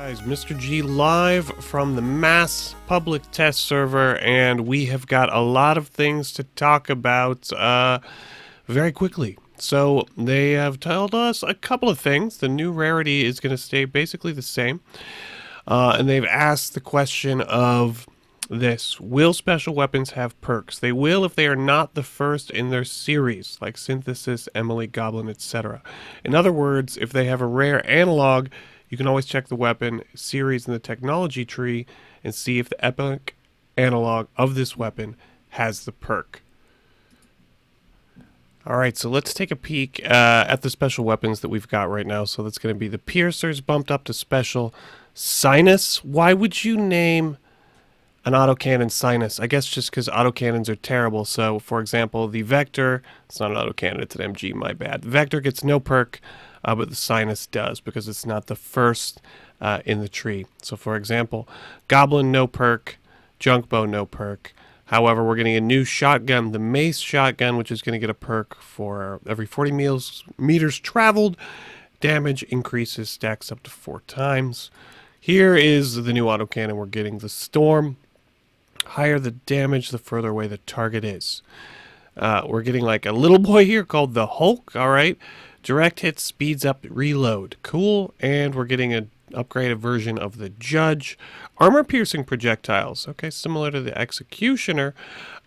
Guys, Mr. G live from the mass public test server, and we have got a lot of things to talk about very quickly. So they have told us a couple of things. The new rarity is going to stay basically the same, and they've asked the question of this: will special weapons have perks? They will if they are not the first in their series, like Synthesis, Emily, Goblin, etc. In other words, if they have a rare analog, you can always check the weapon series in the technology tree and see if the epic analog of this weapon has the perk. Alright, so let's take a peek at the special weapons that we've got right now. So that's going to be the Piercers bumped up to special. Sinus? Why would you name an autocannon Sinus? I guess just because autocannons are terrible. So, for example, the Vector, it's not an autocannon, it's an MG, my bad. The Vector gets no perk. But the Sinus does because it's not the first in the tree. So, for example, Goblin, no perk. Junkbow, no perk. However, we're getting a new shotgun, the Mace shotgun, which is going to get a perk for every 40 meters traveled. Damage increases, stacks up to 4 times. Here is the new autocannon we're getting, the Storm. Higher the damage, the further away the target is. We're getting like a little boy here called the Hulk, alright? Direct hit speeds up reload. Cool. And we're getting an upgraded version of the Judge. Armor piercing projectiles. Okay, similar to the Executioner.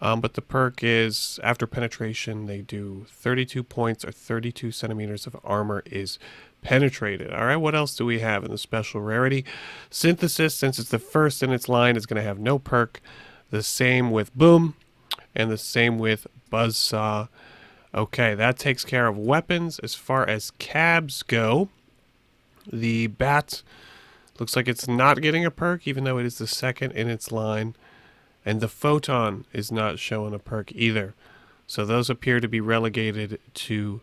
But the perk is after penetration, they do 32 points or 32 centimeters of armor is penetrated. Alright, what else do we have in the special rarity? Synthesis, since it's the first in its line, is going to have no perk. The same with Boom. And the same with Buzzsaw. Okay, that takes care of weapons. As far as cabs go, the Bat looks like it's not getting a perk, even though it is the second in its line. And the Photon is not showing a perk either. So those appear to be relegated to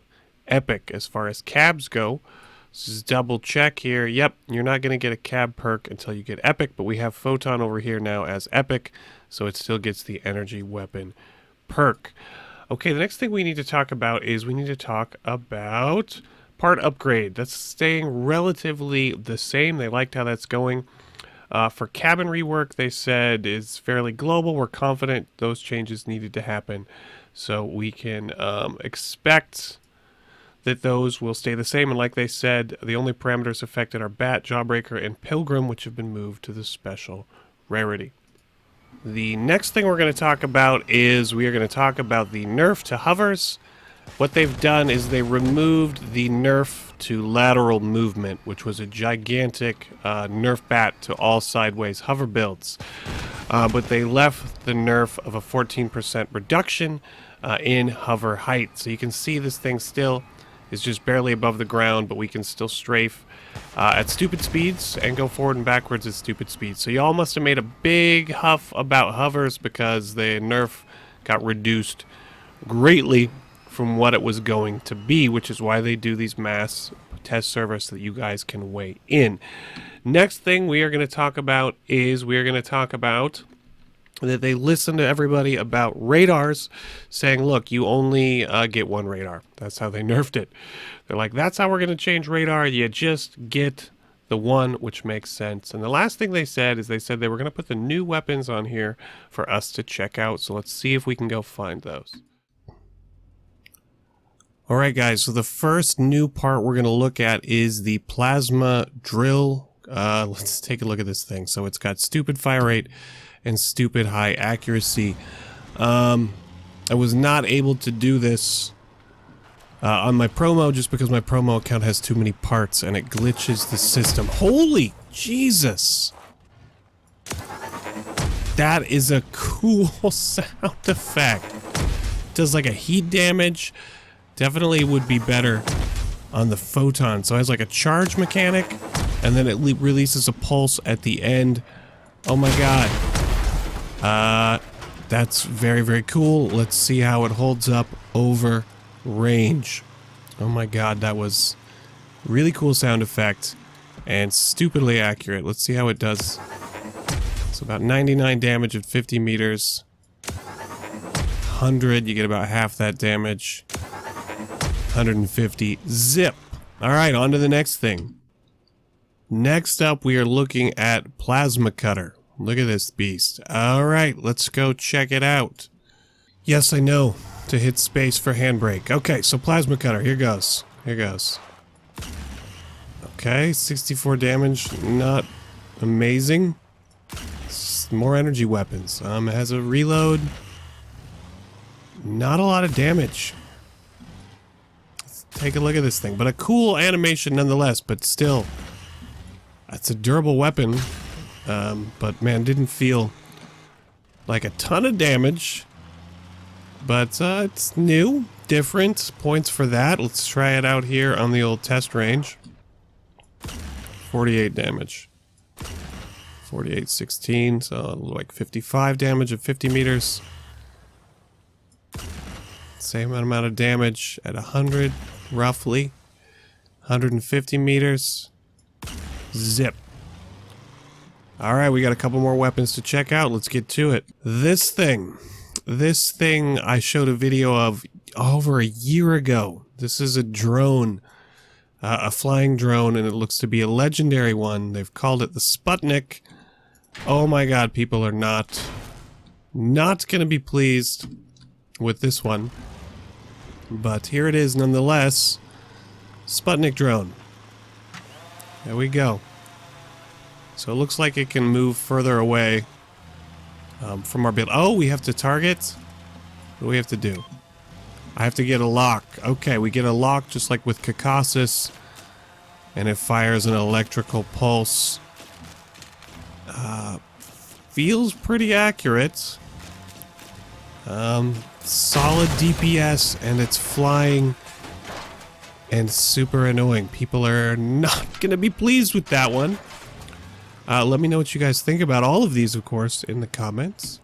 Epic as far as cabs go. Let's just double check here. Yep, you're not going to get a cab perk until you get Epic, but we have Photon over here now as Epic, so it still gets the energy weapon perk. Okay, the next thing we need to talk about is we need to talk about part upgrade. That's staying relatively the same. They liked how that's going. For cabin rework, they said is fairly global. We're confident those changes needed to happen. So we can expect that those will stay the same. And like they said, the only parameters affected are Bat, Jawbreaker, and Pilgrim, which have been moved to the special rarity. The next thing we're going to talk about is we are going to talk about the nerf to hovers. What they've done is they removed the nerf to lateral movement, which was a gigantic nerf bat to all sideways hover builds. But they left the nerf of a 14% reduction in hover height. So you can see this thing still is just barely above the ground, but we can still strafe at stupid speeds and go forward and backwards at stupid speeds. So y'all must have made a big huff about hovers because the nerf got reduced greatly from what it was going to be, which is why they do these mass test servers so that you guys can weigh in. Next thing we are going to talk about is that they listen to everybody about radars, saying, look, you only get one radar. That's how they nerfed it. They're like, that's how we're going to change radar. You just get the one, which makes sense. And the last thing they said is they said they were going to put the new weapons on here for us to check out. So let's see if we can go find those. All right, guys. So the first new part we're going to look at is the plasma drill. Let's take a look at this thing. So it's got stupid fire rate and stupid high accuracy. I was not able to do this on my promo just because my promo account has too many parts and it glitches the system. Holy Jesus! That is a cool sound effect. Does like a heat damage. Definitely would be better on the Photon. So it has like a charge mechanic and then it releases a pulse at the end. Oh my god. That's very, very cool. Let's see how it holds up over range. Oh my god, that was really cool sound effect and stupidly accurate. Let's see how it does. It's about 99 damage at 50 meters. 100, you get about half that damage. 150, zip. Alright, on to the next thing. Next up, we are looking at Plasma Cutter. Look at this beast. Alright, let's go check it out. Yes, I know. To hit space for handbrake. Okay, so Plasma Cutter. Here goes. Here goes. Okay, 64 damage. Not amazing. More energy weapons. It has a reload. Not a lot of damage. Let's take a look at this thing. But a cool animation nonetheless, but still. That's a durable weapon. But man, didn't feel like a ton of damage. But it's new, different. Points for that. Let's try it out here on the old test range. 48 damage. 48, 16, so like 55 damage at 50 meters. Same amount of damage at 100, roughly. 150 meters. Zip. Alright, we got a couple more weapons to check out. Let's get to it. This thing I showed a video of over a year ago. This is a drone. A flying drone, and it looks to be a legendary one. They've called it the Sputnik. Oh my god, people are not gonna be pleased with this one. But here it is nonetheless. Sputnik Drone. There we go. So it looks like it can move further away from our build. Oh, we have to target? What do we have to do? I have to get a lock. Okay, we get a lock just like with Caucasus. And it fires an electrical pulse. Feels pretty accurate. Solid DPS, and it's flying and super annoying. People are not gonna be pleased with that one. Let me know what you guys think about all of these, of course, in the comments.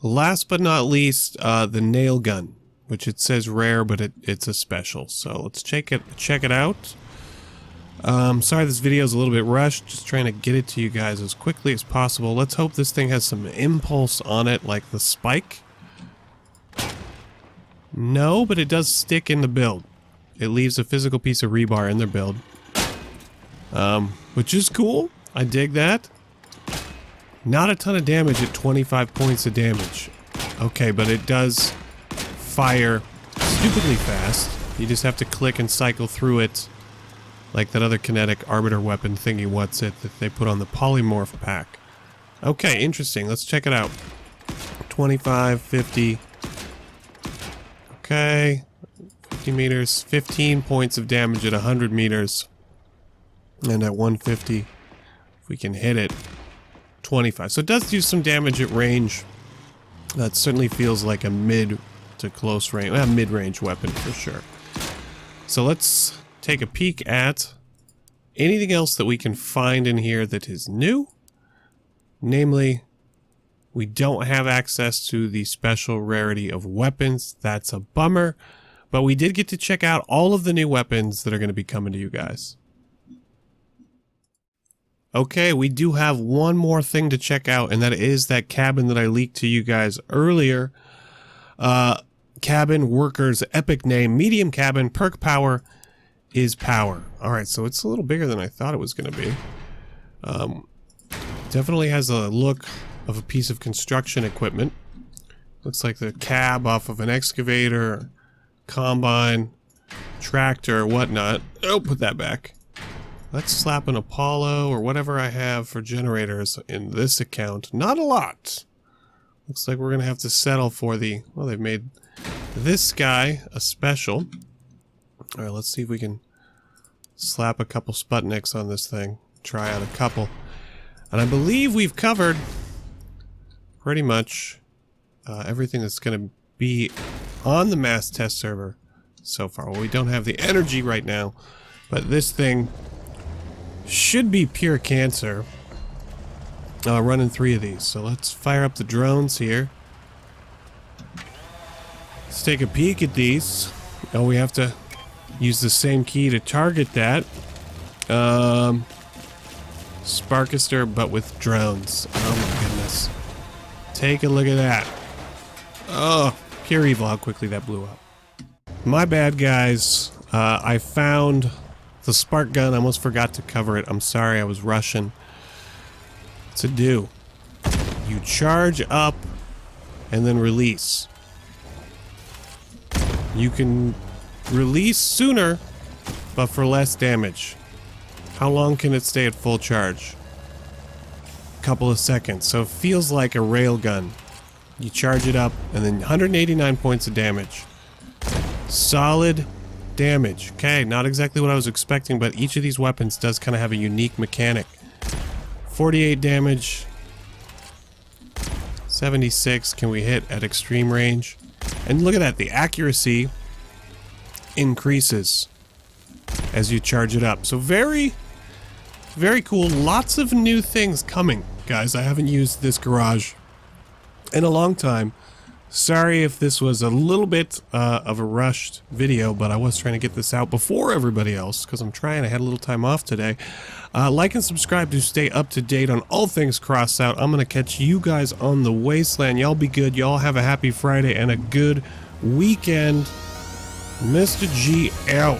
Last but not least, the nail gun, which it says rare, but it's a special. So let's check it out. Sorry this video is a little bit rushed, just trying to get it to you guys as quickly as possible. Let's hope this thing has some impulse on it, like the spike. No, but it does stick in the build. It leaves a physical piece of rebar in their build. Which is cool. I dig that. Not a ton of damage at 25 points of damage. Okay, but it does fire stupidly fast. You just have to click and cycle through it. Like that other kinetic arbiter weapon thingy, what's it, that they put on the polymorph pack. Okay, interesting. Let's check it out. 25, 50. Okay. 50 meters. 15 points of damage at 100 meters. And at 150, if we can hit it, 25. So it does do some damage at range. That certainly feels like a mid to close range, mid-range weapon for sure. So let's take a peek at anything else that we can find in here that is new. Namely, we don't have access to the special rarity of weapons. That's a bummer. But we did get to check out all of the new weapons that are going to be coming to you guys. Okay, we do have one more thing to check out, and that is that cabin that I leaked to you guys earlier. Cabin Worker's epic name, medium cabin, perk power is power. Alright, so it's a little bigger than I thought it was going to be. Definitely has a look of a piece of construction equipment. Looks like the cab off of an excavator, combine, tractor, whatnot. Oh, put that back. Let's slap an Apollo or whatever I have for generators in this account. Not a lot. Looks like we're going to have to settle for the... Well, they've made this guy a special. Alright, let's see if we can slap a couple Sputniks on this thing. Try out a couple. And I believe we've covered pretty much everything that's going to be on the mass test server so far. Well, we don't have the energy right now, but this thing should be pure cancer. Running 3 of these. So let's fire up the drones here. Let's take a peek at these. Oh, we have to use the same key to target that. Sparkister, but with drones. Oh my goodness. Take a look at that. Oh, pure evil how quickly that blew up. My bad, guys. I found The spark gun, I almost forgot to cover it. I'm sorry, I was rushing. What's it do? You charge up and then release. You can release sooner, but for less damage. How long can it stay at full charge? A couple of seconds. So it feels like a railgun. You charge it up and then 189 points of damage. Solid damage. Okay, not exactly what I was expecting, but each of these weapons does kind of have a unique mechanic. 48 damage. 76 can we hit at extreme range. And look at that, the accuracy increases as you charge it up. So very, very cool. Lots of new things coming, guys. I haven't used this garage in a long time. Sorry if this was a little bit of a rushed video, but I was trying to get this out before everybody else because I'm trying. I had a little time off today. Like and subscribe to stay up to date on all things Crossout. I'm going to catch you guys on the wasteland. Y'all be good. Y'all have a happy Friday and a good weekend. Mr. G out.